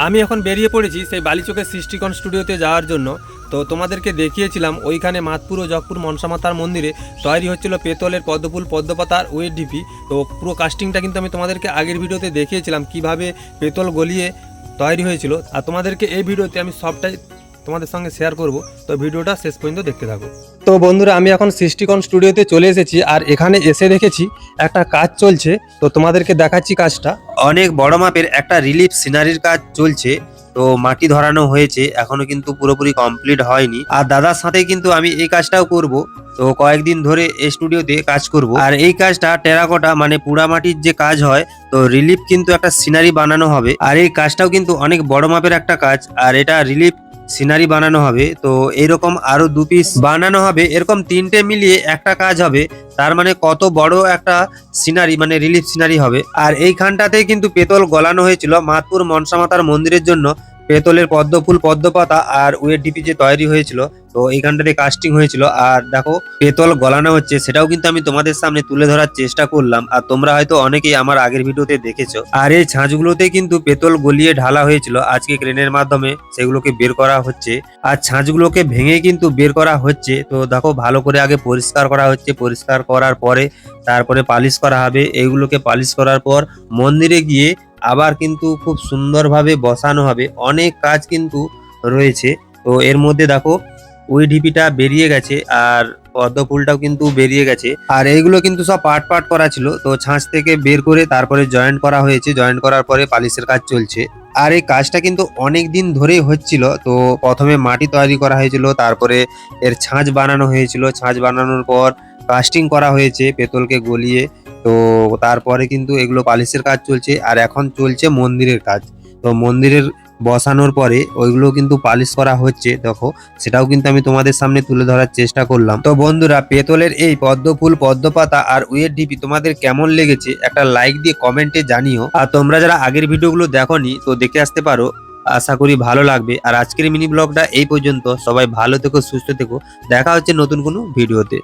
আমি এখন বেরিয়ে পড়েছি সেই বালিচকের সৃষ্টিকণ স্টুডিওতে যাওয়ার জন্য। তো তোমাদেরকে দেখিয়েছিলাম ওইখানে মাতপুর ও জগপুর মনসামাতার মন্দিরে তৈরি হচ্ছিল পেতলের পদ্মফুল পদ্মপাতার ওয়েট ঢিপি। তো পুরো কাস্টিংটা কিন্তু আমি তোমাদেরকে আগের ভিডিওতে দেখিয়েছিলাম কিভাবে পেতল গলিয়ে তৈরি হয়েছিল, আর তোমাদেরকে এই ভিডিওতে আমি সবটাই তোমাদের সঙ্গে শেয়ার করব। তো ভিডিওটা শেষ পর্যন্ত দেখতে থাকো। তো বন্ধুরা, আমি এখন সৃষ্টিকণ স্টুডিওতে চলে এসেছি, আর এখানে এসে দেখেছি একটা কাজ চলছে। তো তোমাদেরকে দেখাচ্ছি কাজটা। অনেক বড় মাপের একটা রিলিফ সিনারির কাজ চলছে। তো মাটি ধরানো হয়েছে, এখনো কিন্তু পুরোপুরি কমপ্লিট হয়নি। আর দাদার সাথে কিন্তু আমি এই কাজটাও করব। তো কয়েকদিন ধরে এই স্টুডিওতে কাজ করব। আর এই কাজটা টেরাকোটা মানে পুরা মাটির যে কাজ হয়, তো রিলিফ কিন্তু একটা সিনারি বানানো হবে। আর এই কাজটাও কিন্তু অনেক বড় মাপের একটা কাজ, আর এটা রিলিফ সিনারি বানানো হবে। তো এরকম আরো 2 পিস বানানো হবে, এরকম 3টে মিলিয়ে একটা কাজ হবে। তার মানে কত বড় একটা সিনারি মানে রিলিফ সিনারি হবে। আর এইখানটাতে কিন্তু পেতল গলানো হয়েছিল মাতপুর মনসামাতার মন্দিরের জন্য। পেতলের পদ্মফুল পদ্মপাতা আর ওয়েট ঢিপি যে তৈরি হয়েছিল, তো এইখানটাতে কাস্টিং হয়েছিল। আর দেখো পেতল গলানো হচ্ছে, সেটাও কিন্তু আমি তোমাদের সামনে তুলে ধরার চেষ্টা করলাম। আর তোমরা হয়তো অনেকেই আমার আগের ভিডিওতে দেখেছো। আর এই ছাঁচগুলোতে কিন্তু পেতল গলিয়ে ঢালা হয়েছিল, আজকে ক্রেনের মাধ্যমে সেগুলোকে বের করা হচ্ছে। আর ছাঁচগুলোকে ভেঙে কিন্তু বের করা হচ্ছে। তো দেখো ভালো করে আগে পরিষ্কার করা হচ্ছে, পরিষ্কার করার পরে তারপরে পালিশ করা হবে। এইগুলোকে পালিশ করার পর মন্দিরে গিয়ে আবার কিন্তু খুব সুন্দরভাবে বসানো হবে। অনেক কাজ কিন্তু রয়েছে। তো এর মধ্যে দেখো ওই ঢিপিটা বেরিয়ে গেছে, আর পদ্ম ফুলটাও কিন্তু বেরিয়ে গেছে। আর এইগুলো কিন্তু সব পার্ট পার্ট করা ছিল, তো ছাঁচ থেকে বের করে তারপরে জয়েন্ট করা হয়েছে। জয়েন্ট করার পরে পালিশের কাজ চলছে। আর এই কাজটা কিন্তু অনেক দিন ধরেই হচ্ছিল। তো প্রথমে মাটি তৈরি করা হয়েছিল, তারপরে এর ছাঁচ বানানো হয়েছিল। ছাঁচ বানানোর পর কাস্টিং করা হয়েছে পেতলকে গলিয়ে। তো তারপরে কিন্তু এগুলো পালিশের কাজ চলছে, আর এখন চলছে মন্দিরের কাজ। তো মন্দিরের বসানোর পরে ওইগুলো কিন্তু পালিশ করা হচ্ছে। দেখো সেটাও কিন্তু আমি তোমাদের সামনে তুলে ধরার চেষ্টা করলাম। তো বন্ধুরা, পেতলের এই পদ্ম ফুল পদ্মপাতা আর ওয়েট ঢিপি তোমাদের কেমন লেগেছে একটা লাইক দিয়ে কমেন্টে জানিও। আর তোমরা যারা আগের ভিডিওগুলো দেখোনি তো দেখে আসতে পারো, আশা করি ভালো লাগবে। আর আজকের মিনি ব্লগটা এই পর্যন্ত। সবাই ভালো থেকো, সুস্থ থেকো, দেখা হচ্ছে নতুন কোনো ভিডিওতে।